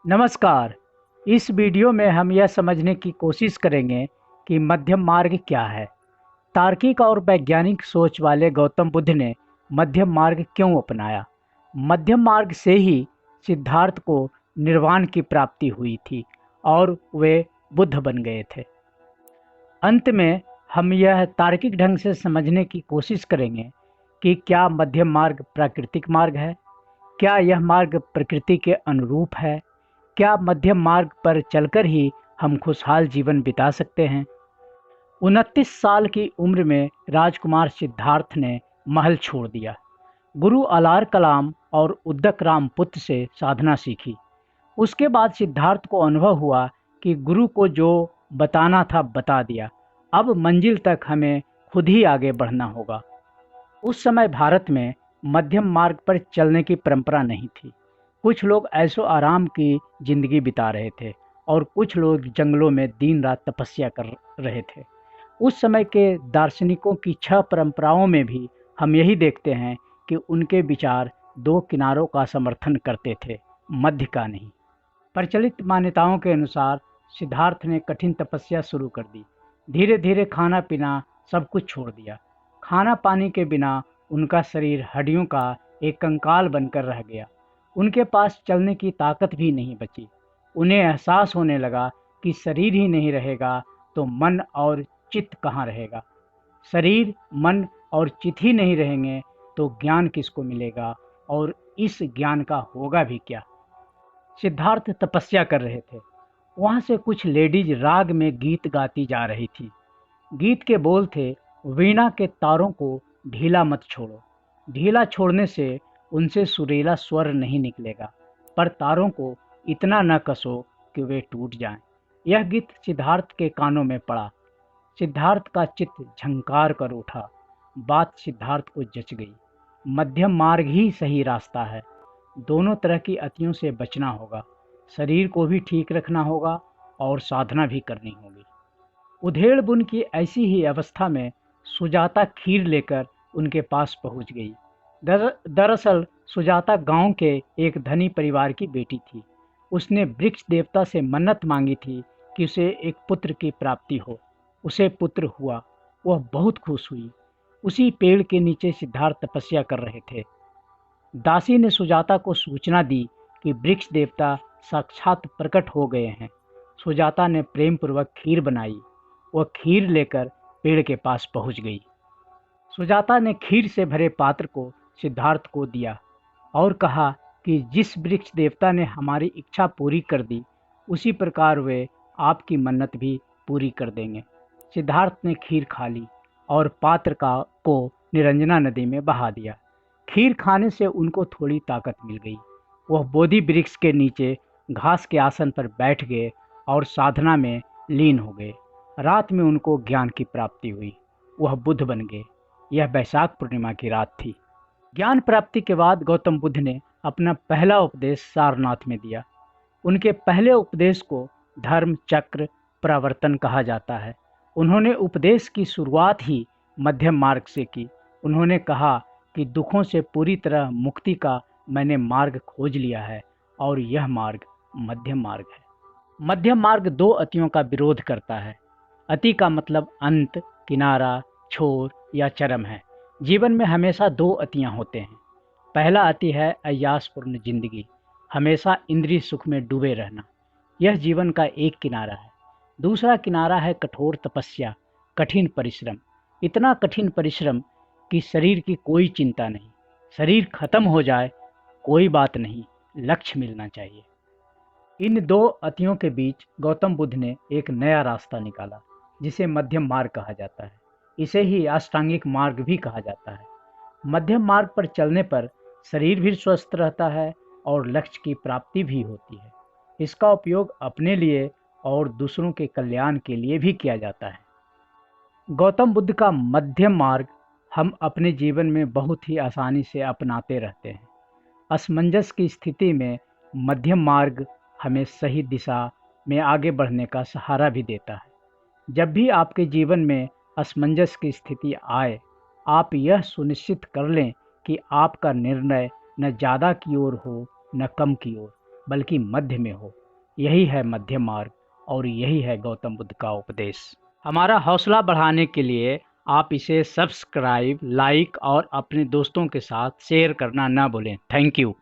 नमस्कार। इस वीडियो में हम यह समझने की कोशिश करेंगे कि मध्यम मार्ग क्या है। तार्किक और वैज्ञानिक सोच वाले गौतम बुद्ध ने मध्यम मार्ग क्यों अपनाया? मध्यम मार्ग से ही सिद्धार्थ को निर्वाण की प्राप्ति हुई थी और वे बुद्ध बन गए थे। अंत में हम यह तार्किक ढंग से समझने की कोशिश करेंगे कि क्या मध्यम मार्ग प्राकृतिक मार्ग है? क्या यह मार्ग प्रकृति के अनुरूप है? क्या मध्यम मार्ग पर चलकर ही हम खुशहाल जीवन बिता सकते हैं? 29 साल की उम्र में राजकुमार सिद्धार्थ ने महल छोड़ दिया। गुरु अलार कलाम और उद्दक राम पुत्र से साधना सीखी। उसके बाद सिद्धार्थ को अनुभव हुआ कि गुरु को जो बताना था बता दिया। अब मंजिल तक हमें खुद ही आगे बढ़ना होगा। उस समय भारत में मध्यम मार्ग पर चलने की परंपरा नहीं थी। कुछ लोग ऐशो आराम की जिंदगी बिता रहे थे और कुछ लोग जंगलों में दिन रात तपस्या कर रहे थे। उस समय के दार्शनिकों की 6 परंपराओं में भी हम यही देखते हैं कि उनके विचार दो किनारों का समर्थन करते थे, मध्य का नहीं। प्रचलित मान्यताओं के अनुसार सिद्धार्थ ने कठिन तपस्या शुरू कर दी। धीरे धीरे खाना पीना सब कुछ छोड़ दिया। खाना पानी के बिना उनका शरीर हड्डियों का एक कंकाल बनकर रह गया। उनके पास चलने की ताकत भी नहीं बची। उन्हें एहसास होने लगा कि शरीर ही नहीं रहेगा तो मन और चित्त कहाँ रहेगा। शरीर, मन और चित्त ही नहीं रहेंगे तो ज्ञान किसको मिलेगा और इस ज्ञान का होगा भी क्या। सिद्धार्थ तपस्या कर रहे थे। वहाँ से कुछ लेडीज राग में गीत गाती जा रही थी। गीत के बोल थे, वीणा के तारों को ढीला मत छोड़ो। ढीला छोड़ने से उनसे सुरीला स्वर नहीं निकलेगा, पर तारों को इतना न कसो कि वे टूट जाएं। यह गीत सिद्धार्थ के कानों में पड़ा। सिद्धार्थ का चित्त झंकार कर उठा। बात सिद्धार्थ को जच गई। मध्यम मार्ग ही सही रास्ता है। दोनों तरह की अतियों से बचना होगा। शरीर को भी ठीक रखना होगा और साधना भी करनी होगी। उधेड़ बुन की ऐसी ही अवस्था में सुजाता खीर लेकर उनके पास पहुंच गई। दरअसल सुजाता गांव के एक धनी परिवार की बेटी थी। उसने वृक्ष देवता से मन्नत मांगी थी कि उसे एक पुत्र की प्राप्ति हो। उसे पुत्र हुआ। वह बहुत खुश हुई। उसी पेड़ के नीचे सिद्धार्थ तपस्या कर रहे थे। दासी ने सुजाता को सूचना दी कि वृक्ष देवता साक्षात प्रकट हो गए हैं। सुजाता ने प्रेम पूर्वक खीर बनाई। वह खीर लेकर पेड़ के पास पहुंच गई। सुजाता ने खीर से भरे पात्र को सिद्धार्थ को दिया और कहा कि जिस वृक्ष देवता ने हमारी इच्छा पूरी कर दी, उसी प्रकार वे आपकी मन्नत भी पूरी कर देंगे। सिद्धार्थ ने खीर खा ली और पात्र को निरंजना नदी में बहा दिया। खीर खाने से उनको थोड़ी ताकत मिल गई। वह बोधि वृक्ष के नीचे घास के आसन पर बैठ गए और साधना में लीन हो गए। रात में उनको ज्ञान की प्राप्ति हुई। वह बुद्ध बन गए। यह वैशाख पूर्णिमा की रात थी। ज्ञान प्राप्ति के बाद गौतम बुद्ध ने अपना पहला उपदेश सारनाथ में दिया। उनके पहले उपदेश को धर्म चक्र प्रवर्तन कहा जाता है। उन्होंने उपदेश की शुरुआत ही मध्यम मार्ग से की। उन्होंने कहा कि दुखों से पूरी तरह मुक्ति का मैंने मार्ग खोज लिया है और यह मार्ग मध्यम मार्ग है। मध्यम मार्ग दो अतियों का विरोध करता है। अति का मतलब अंत, किनारा, छोर या चरम है। जीवन में हमेशा दो अतियां होते हैं। पहला अति है अय्यासपूर्ण जिंदगी, हमेशा इंद्रिय सुख में डूबे रहना। यह जीवन का एक किनारा है। दूसरा किनारा है कठोर तपस्या, कठिन परिश्रम। इतना कठिन परिश्रम कि शरीर की कोई चिंता नहीं। शरीर खत्म हो जाए कोई बात नहीं, लक्ष्य मिलना चाहिए। इन दो अतियों के बीच गौतम बुद्ध ने एक नया रास्ता निकाला, जिसे मध्यम मार्ग कहा जाता है। इसे ही अष्टांगिक मार्ग भी कहा जाता है। मध्यम मार्ग पर चलने पर शरीर भी स्वस्थ रहता है और लक्ष्य की प्राप्ति भी होती है। इसका उपयोग अपने लिए और दूसरों के कल्याण के लिए भी किया जाता है। गौतम बुद्ध का मध्यम मार्ग हम अपने जीवन में बहुत ही आसानी से अपनाते रहते हैं। असमंजस की स्थिति में मध्यम मार्ग हमें सही दिशा में आगे बढ़ने का सहारा भी देता है। जब भी आपके जीवन में असमंजस की स्थिति आए, आप यह सुनिश्चित कर लें कि आपका निर्णय न ज़्यादा की ओर हो न कम की ओर। बल्कि मध्य में हो। यही है मध्य मार्ग और यही है गौतम बुद्ध का उपदेश। हमारा हौसला बढ़ाने के लिए आप इसे सब्सक्राइब, लाइक और अपने दोस्तों के साथ शेयर करना ना भूलें। Thank you.